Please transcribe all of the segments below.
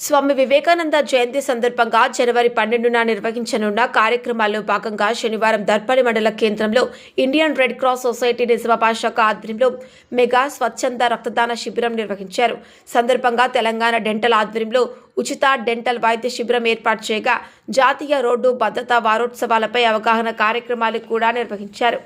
స్వామి వివేకానంద జయంతి సందర్భంగా జనవరి 12న నిర్వహించనున్న కార్యక్రమాల్లో భాగంగా శనివారం దర్పల్లి మండల కేంద్రంలో Indian red cross society Nizamabad శాఖ ఆధ్వర్యంలో మెగా స్వచ్ఛంద రక్తదాన శిబిరం నిర్వహించారు. సందర్భంగా తెలంగాణ డెంటల్ ఆధ్వర్యంలో ఉచిత డెంటల్ వైద్య శిబిరం ఏర్పాటు చేయగా జాతీయ రోడ్డు భద్రతా వారోత్సవాలపై అవగాహన కార్యక్రమాలు కూడా నిర్వహించారు.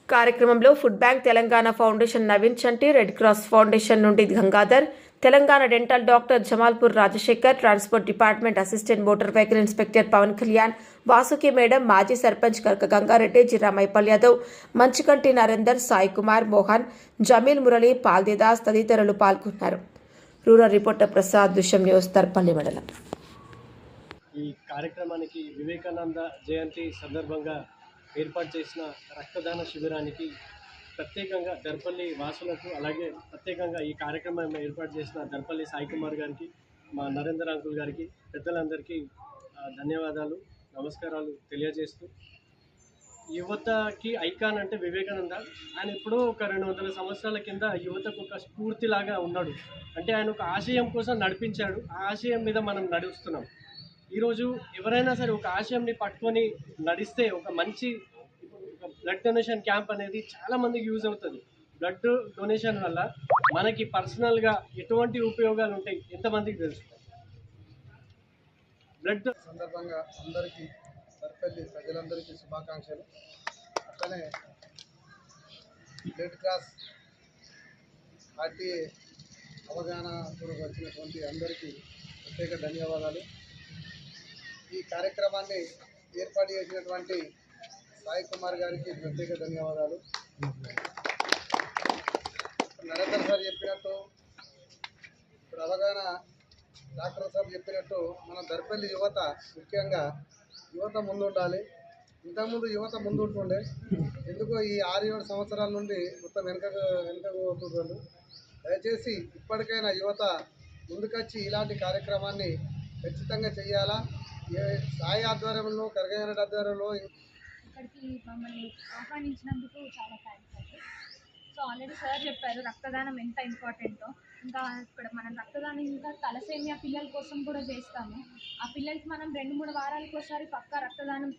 కార్యక్రమంలో food bank Telangana foundation Naveen Chanti, red cross foundation నుండి Gangadhar, Telangana dental doctor Jamalpur Rajasekhar, transport department assistant motor vehicle inspector Pawan Kalyan, Vasuki madam, మాజీ సర్పంచ్ కర్క గంగారెడ్డి, జిరా మైపల్ యాదవ్, మంచికంటి నరేందర్, సాయి కుమార్, మోహన్, జమీల్ మురళి, పాల్దేదాస్ తదితరులు పాల్గొన్నారు. రూరల్ రిపోర్టర్ ప్రసాద్, దృశ్యం న్యూస్, దర్పల్లి మండలం. ఈ కార్యక్రమానికి వివేకానంద జయంతి సందర్భంగా ఏర్పాటు చేసిన రక్తదాన శిబిరానికి ప్రత్యేకంగా దర్పల్లి వాసులకు, అలాగే ప్రత్యేకంగా ఈ కార్యక్రమం ఏర్పాటు చేసిన దర్పల్లి సాయి కుమార్ గారికి, మా నరేందర్ అంకుల్ గారికి, పెద్దలందరికీ ధన్యవాదాలు, నమస్కారాలు తెలియజేస్తూ, యువతకి ఐకాన్ అంటే వివేకానంద. ఆయన ఎప్పుడో ఒక 200 సంవత్సరాల కింద యువతకు ఒక స్ఫూర్తిలాగా ఉన్నాడు. అంటే ఆయన ఒక ఆశయం కోసం నడిపించాడు. ఆ ఆశయం మీద మనం నడుస్తున్నాం. ఈరోజు ఎవరైనా సరే ఒక ఆశయంని పట్టుకొని నడిస్తే ఒక మంచి బ్లడ్ డొనేషన్ క్యాంప్ అనేది చాలామందికి యూజ్ అవుతుంది. బ్లడ్ డొనేషన్ వల్ల మనకి పర్సనల్గా ఎటువంటి ఉపయోగాలు ఉంటాయి ఎంతమందికి తెలుసు. బ్లడ్ సందర్భంగా అందరికీ, సర్పల్లి ప్రజలందరికీ శుభాకాంక్షలు. అట్లనే రెడ్ క్రాస్ పార్టీ అవగాహనకు వచ్చినటువంటి అందరికీ ప్రత్యేక ధన్యవాదాలు. ఈ కార్యక్రమాన్ని ఏర్పాటు చేసినటువంటి సాయి కుమార్ గారికి ప్రత్యేక ధన్యవాదాలు. నరేందర్ సార్ చెప్పినట్టు, ఇప్పుడు అవగాహన డాక్టర్ సార్ చెప్పినట్టు, మన దర్పల్లి యువత, ముఖ్యంగా యువత ముందుండాలి. ఇంతకుముందు యువత ముందుంటుండే, ఎందుకో ఈ 6-7 సంవత్సరాల నుండి మొత్తం వెనకకు పోతున్నారు. దయచేసి ఇప్పటికైనా యువత ముందుకొచ్చి ఇలాంటి కార్యక్రమాన్ని ఖచ్చితంగా చేయాలా. సాయి ఆధ్వర్యంలో, కరగయ్య ఆధ్వర్యంలో ఇక్కడికి మమ్మల్ని ఆహ్వానించినందుకు చాలా థ్యాంక్స్ అండి. సో ఆల్రెడీ సార్ చెప్పారు రక్తదానం ఎంత ఇంపార్టెంటో. ఇంకా ఇక్కడ మనం రక్తదానం ఇంకా తలసేమియా పిల్లల కోసం కూడా చేస్తాము. ఆ పిల్లలకి మనం 2-3 వారాలకు ఒకసారి పక్కా రక్తదానం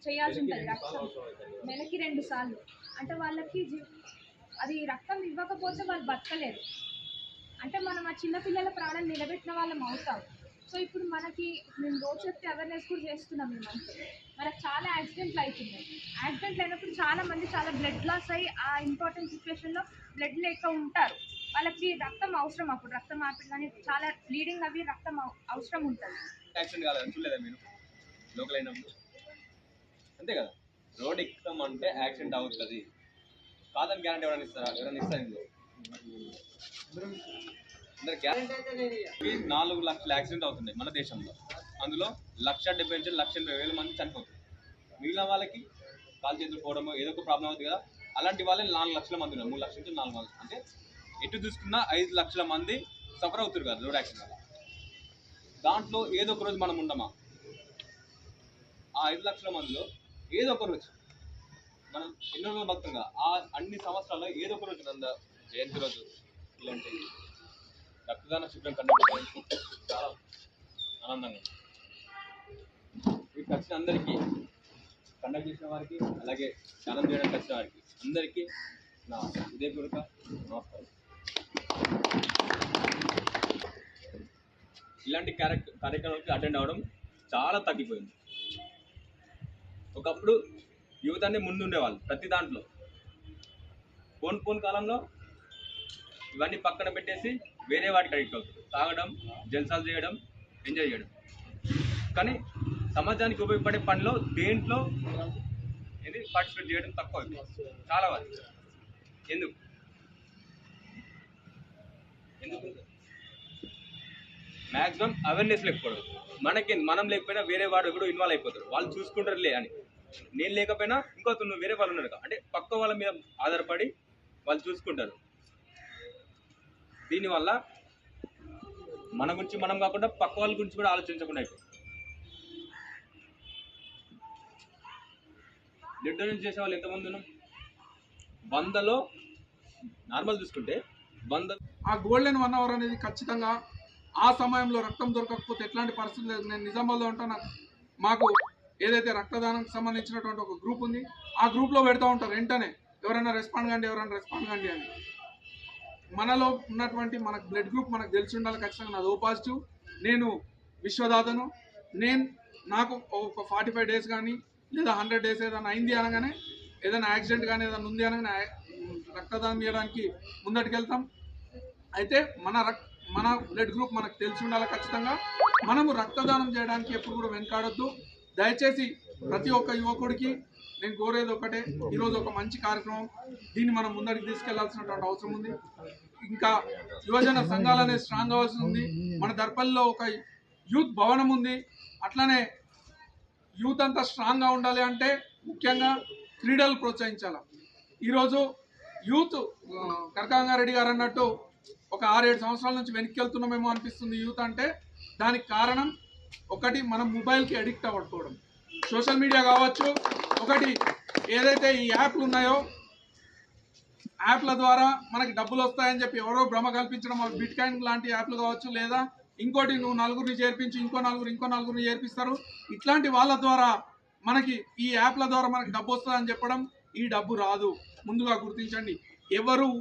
చేయాల్సి ఉంటుంది. రక్తం నెలకి 2 సార్లు. అంటే వాళ్ళకి అది రక్తం ఇవ్వకపోతే వాళ్ళు బతకలేరు. అంటే మనం ఆ చిన్నపిల్లల ప్రాణాలు నిలబెట్టిన వాళ్ళం అవుతాం. సో ఇప్పుడు మనకి మేము రోడ్ సేఫ్టీ అవేర్నెస్ కూడా చేస్తున్నాం. మేమంతా మనకు చాలా యాక్సిడెంట్లు అవుతున్నాయి. యాక్సిడెంట్లు అయినప్పుడు చాలా బ్లడ్ లాస్ అయ్యి ఆ ఇంపార్టెంట్ సిచ్యువేషన్లో బ్లడ్ లేక ఉంటారు. వాళ్ళకి రక్తం అవసరం. అప్పుడు రక్తం ఆపిల్లని చాలా బ్లీడింగ్ అవి రక్తం అవసరం ఉంటుంది. యాక్సిడెంట్ కాలేదు చూడలేదా మీరు లోకల్ అయినప్పుడు? అంతే కదా, రోడ్ ఎక్కుతాం అంటే యాక్సిడెంట్ అవుతుంది కాదని గ్యారంటీ ఎవరైనా ఇస్తారా? ఎవరైనా ఇస్తారు? ఇందులో 4 లక్షల యాక్సిడెంట్ అవుతున్నాయి మన దేశంలో. అందులో 1,70,000-1,80,000 మంది చనిపోతుంది. మిగిలిన వాళ్ళకి కాలు చేతులు పోవడమో ఏదో ఒక ప్రాబ్లం అవుతుంది కదా. అలాంటి వాళ్ళే 4 లక్షల మంది ఉన్నారు. 3 లక్షల నుంచి 4 లక్షలు అంటే ఎటు చూసుకున్నా 5 లక్షల మంది సఫర్ అవుతారు కదా రోడ్ యాక్సిడెంట్ వల్ల. దాంట్లో ఏదో ఒక రోజు మనం ఉండమా? ఆ 5 లక్షల మందిలో ఏదో ఒక రోజు మనం ఎన్నో రోజులు బతుకంగా ఆ అన్ని సంవత్సరాల్లో ఏదో ఒక రోజు జయంతి రోజు ఇలాంటి రక్తదాన శిబిరం కండక్ట్ చేయడానికి చాలా ఆనందంగా ఉంది. వీటికి వచ్చిన అందరికీ, కండక్ట్ చేసిన వారికి, అలాగే ధ్యానం చేయడానికి వచ్చిన వారికి అందరికీ నా హృదయపూర్వక నమస్కారం. ఇలాంటి కార్యక్రమాలకి అటెండ్ అవ్వడం చాలా తగ్గిపోయింది. ఒకప్పుడు యువతనే ముందుండేవాళ్ళు ప్రతి దాంట్లో. పోన్ కాలంలో ఇవన్నీ పక్కన పెట్టేసి వేరే వాటికి అడిక్ట్ అవుతారు. తాగడం, జల్సాలు చేయడం, ఎంజాయ్ చేయడం. కానీ సమాజానికి ఉపయోగపడే పనిలో దేంట్లో పార్టిసిపేట్ చేయడం తక్కువ చాలా వరకు. ఎందుకు మ్యాక్సిమం అవేర్నెస్ లేకపోవడం. మనం లేకపోయినా వేరే వాడు కూడా ఇన్వాల్వ్ అయిపోతారు. వాళ్ళు చూసుకుంటారులే అని. నేను లేకపోయినా ఇంకొక వేరే వాళ్ళు ఉన్నారు అంటే పక్క వాళ్ళ మీద ఆధారపడి వాళ్ళు చూసుకుంటారు. దీనివల్ల మన గురించి మనం కాకుండా పక్క వాళ్ళ గురించి కూడా ఆలోచించకుండా అయిపోయింది. బ్లడ్ డొనేట్ చేసే వాళ్ళు ఎంతమంది ఉన్నాం? 100లో నార్మల్ చూసుకుంటే 100. ఆ గోల్డెన్ 1 అవర్ అనేది ఖచ్చితంగా ఆ సమయంలో రక్తం దొరకకపోతే ఎట్లాంటి పరిస్థితి లేదు. నేను నిజామాబాద్లో ఉంటాను, మాకు ఏదైతే రక్తదానానికి సంబంధించినటువంటి ఒక గ్రూప్ ఉంది, ఆ గ్రూప్లో పెడతా ఉంటారు వెంటనే ఎవరైనా రెస్పాండ్ కండి అని. మనలో ఉన్నటువంటి మన బ్లడ్ గ్రూప్ మనకు తెలిసి ఉండాలి ఖచ్చితంగా. నాది O పాజిటివ్, నేను విశ్వదాతను. నాకు ఒక 45 డేస్ కానీ లేదా 100 డేస్ ఏదైనా అయింది అనగానే, ఏదైనా యాక్సిడెంట్ కానీ ఏదైనా ఉంది అనగానే రక్తదానం చేయడానికి ముందటికెళ్తాం. అయితే మన బ్లడ్ గ్రూప్ మనకు తెలిసి ఉండాలి ఖచ్చితంగా. మనము రక్తదానం చేయడానికి ఎప్పుడు కూడా వెనకాడొద్దు. దయచేసి ప్రతి ఒక్క యువకుడికి నేను కోరేది ఒకటే, ఈరోజు ఒక మంచి కార్యక్రమం, దీన్ని మనం ముందరికి తీసుకెళ్లాల్సినటువంటి అవసరం ఉంది. ఇంకా యువజన సంఘాలు అనేది స్ట్రాంగ్ అవ్వాల్సి ఉంది. మన దర్పల్లిలో ఒక యూత్ భవనం ఉంది, అట్లనే యూత్ అంతా స్ట్రాంగ్గా ఉండాలి అంటే ముఖ్యంగా క్రీడలు ప్రోత్సహించాలి. ఈరోజు యూత్ కనకాంగారెడ్డి గారు అన్నట్టు ఒక 6-7 సంవత్సరాల నుంచి వెనక్కి వెళ్తున్నామేమో అనిపిస్తుంది యూత్ అంటే. దానికి కారణం ఒకటి, మనం మొబైల్కి అడిక్ట్ అవ్వకపోవడం, సోషల్ మీడియా కావచ్చు. ఒకటి ఏదైతే ఈ యాప్లు ఉన్నాయో, యాప్ల ద్వారా మనకి డబ్బులు వస్తాయని చెప్పి ఎవరో భ్రమ కల్పించడం, బిట్ కాయిన్ లాంటి యాప్లు కావచ్చు, లేదా ఇంకోటి నువ్వు నలుగురిని చేర్పించి ఇంకో నలుగురిని చేర్పిస్తారు. ఇట్లాంటి వాళ్ళ ద్వారా మనకి ఈ యాప్ల ద్వారా మనకి డబ్బు వస్తుందని చెప్పడం, ఈ డబ్బు రాదు. ముందుగా గుర్తించండి. ఎవరు